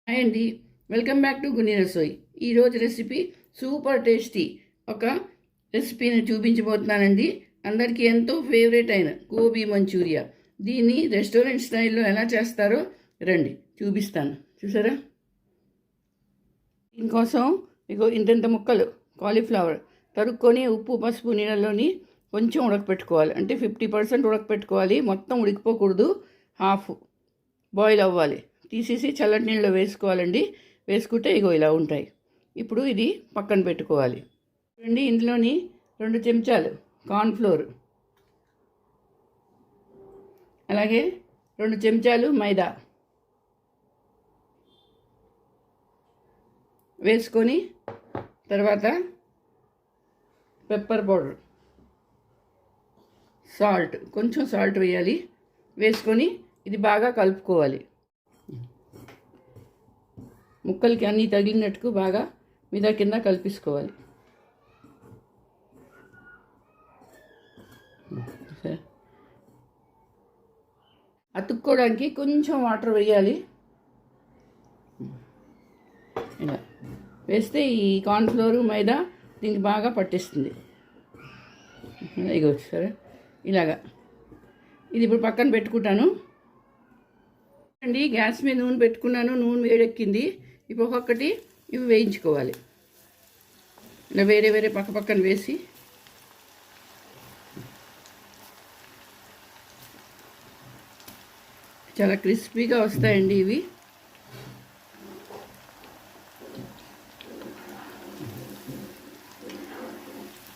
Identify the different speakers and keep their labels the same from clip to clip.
Speaker 1: Hi అండి, welcome back to గుని Rasoi. ఈరోజు recipe super tasty ఒక రెసిపీని చూపించబోతున్నానండి. అందరికీ ఎంతో ఫేవరెట్ అయిన గోబీ మంచూరియా. దీన్ని రెస్టారెంట్ స్టైల్లో ఎలా చేస్తారో రండి చూపిస్తాను. చూసారా? దీనికోసం ఇగో ఇంత ముక్కలు కాలీఫ్లవర్ తరుక్కొని ఉప్పు పసుపు నీళ్ళలోని కొంచెం ఉడకపెట్టుకోవాలి. అంటే 50% ఉడకపెట్టుకోవాలి, మొత్తం ఉడికిపోకూడదు. హాఫ్ బాయిల్ అవ్వాలి. తీసేసి చల్లటి నీళ్ళలో వేసుకోవాలండి. వేసుకుంటే ఇగో ఇలా ఉంటాయి. ఇప్పుడు ఇది పక్కన పెట్టుకోవాలి. ఇందులోని 2 చెంచాలు కార్న్ఫ్లోర్, అలాగే 2 చెంచాలు మైదా వేసుకొని, తర్వాత పెప్పర్ పౌడర్, సాల్ట్, కొంచెం సాల్ట్ వేయాలి. వేసుకొని ఇది బాగా కలుపుకోవాలి. ముక్కలకి అన్నీ తగిలినట్టుకు బాగా మీద కింద కలిపేసుకోవాలి. అతుక్కోవడానికి కొంచెం వాటర్ వేయాలి. ఇలా వేస్తే ఈ కార్న్ఫ్లోర్ మైదా దీనికి బాగా పట్టిస్తుంది. ఇగో సరే, ఇలాగా ఇది ఇప్పుడు పక్కన పెట్టుకుంటాను అండి. గ్యాస్ మీద నూనె పెట్టుకున్నాను. నూనె వేడెక్కింది. ఇప్పుడు ఒక్కొక్కటి ఇవి వేయించుకోవాలి. ఇలా వేరే వేరే పక్కన వేసి చాలా క్రిస్పీగా వస్తాయండి ఇవి.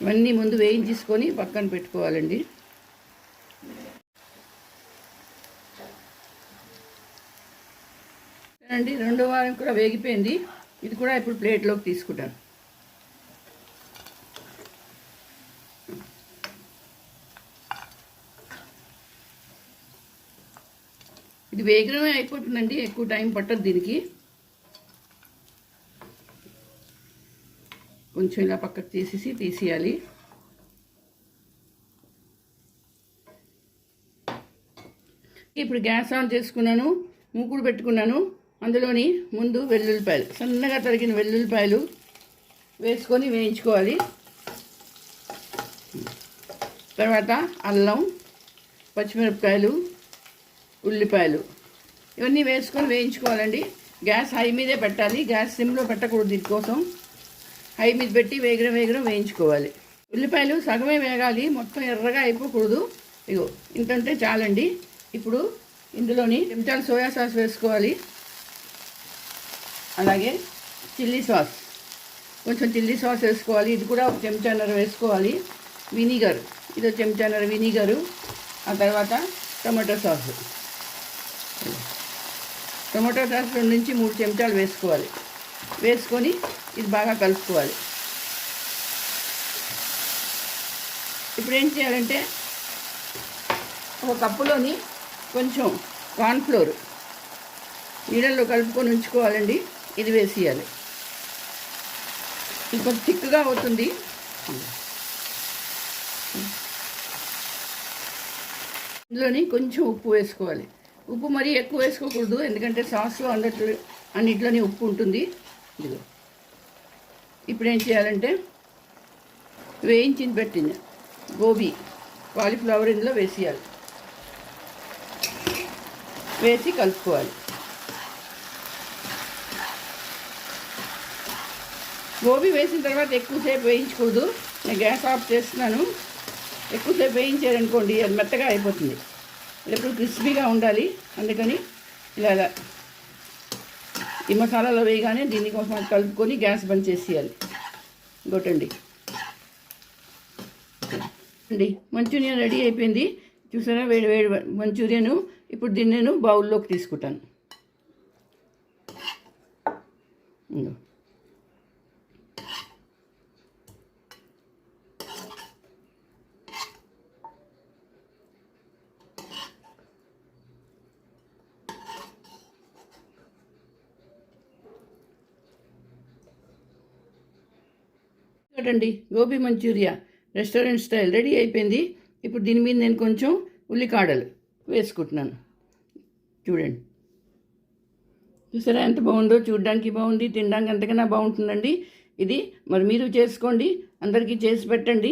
Speaker 1: ఇవన్నీ ముందు వేయించేసుకొని పక్కన పెట్టుకోవాలండి. అండి, 2వ వారం కూడా వేగిపోయింది. ఇది కూడా ఇప్పుడు ప్లేట్లోకి తీసుకుంటాను. ఇది వేగమే అయిపోతుందండి, ఎక్కువ టైం పట్టదు దీనికి. కొంచెం ఇలా పక్కకు తీసేయాలి. ఇప్పుడు గ్యాస్ ఆన్ చేసుకున్నాను, మూకుడు పెట్టుకున్నాను. అందులోని ముందు వెల్లుల్లిపాయలు, సన్నగా తరిగిన వెల్లుల్లిపాయలు వేసుకొని వేయించుకోవాలి. తర్వాత అల్లం, పచ్చిమిరపకాయలు, ఉల్లిపాయలు ఇవన్నీ వేసుకొని వేయించుకోవాలండి. గ్యాస్ హై మీదే పెట్టాలి, గ్యాస్ సిమ్లో పెట్టకూడదు. దీనికోసం హై మీద పెట్టి వేగరం వేయించుకోవాలి. ఉల్లిపాయలు సగమే వేగాలి, మొత్తం ఎర్రగా అయిపోకూడదు. ఇగో ఇంత ఉంటే చాలండి. ఇప్పుడు ఇందులోని చెంచాలు సోయా సాస్ వేసుకోవాలి. అలాగే చిల్లీ సాస్, కొంచెం చిల్లీ సాస్ వేసుకోవాలి. ఇది కూడా 1 చెంచాన్నర వేసుకోవాలి. వినిగర్, ఇది 1 చెంచాన్నర వినిగరు. ఆ తర్వాత టమాటో సాస్, టమాటో సాస్ 2 నుంచి 3 చెంచాలు వేసుకోవాలి. వేసుకొని ఇది బాగా కలుపుకోవాలి. ఇప్పుడు ఏం చేయాలంటే ఒక కప్పులోని కొంచెం కార్న్ఫ్లోర్ నీళ్ళల్లో కలుపుకొని ఉంచుకోవాలండి. ఇది వేసేయాలి. ఇది కొంచెం థిక్గా అవుతుంది. ఇందులోని కొంచెం ఉప్పు వేసుకోవాలి. ఉప్పు మరీ ఎక్కువ వేసుకోకూడదు, ఎందుకంటే సాస్లో అన్నిట్లోని ఉప్పు ఉంటుంది. ఇదిగో ఇప్పుడు ఏం చేయాలంటే వేయించి పెట్టింది గోబీ కాలీఫ్లవర్ ఇందులో వేసేయాలి. వేసి కలుపుకోవాలి. గోబీ వేసిన తర్వాత ఎక్కువసేపు వేయించకూడదు. నేను గ్యాస్ ఆఫ్ చేస్తున్నాను. ఎక్కువసేపు వేయించారనుకోండి అది మెత్తగా అయిపోతుంది. ఎప్పుడు క్రిస్పీగా ఉండాలి. అందుకని ఇలా ఈ మసాలాలో వేయగానే దీనికోసం కలుపుకొని గ్యాస్ బంద్ చేసేయాలి. ఇంకోటండి మంచూరియన్ రెడీ అయిపోయింది. చూసారా? వేడి మంచూరియను. ఇప్పుడు దీన్ని నేను బౌల్లోకి తీసుకుంటాను. చూడండి, gobi manchurian restaurant style ready అయిపోయింది. ఇప్పుడు దీని మీద నేను కొంచెం ఉల్లికాడలు వేసుకుంటున్నాను. చూడండి, చూసారా ఎంత బాగుందో, చూడడానికి బాగుంది, తినడానికి అంతకన్నా బాగుంటుందండి ఇది. మరి మీరు చేసుకోండి, అందరికీ చేసి పెట్టండి.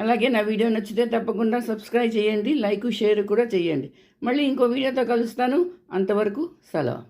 Speaker 1: అలాగే నా వీడియో నచ్చితే తప్పకుండా సబ్స్క్రైబ్ చేయండి, లైక్ షేర్ కూడా చేయండి. మళ్ళీ ఇంకో వీడియోతో కలుస్తాను. అంతవరకు సెలవు.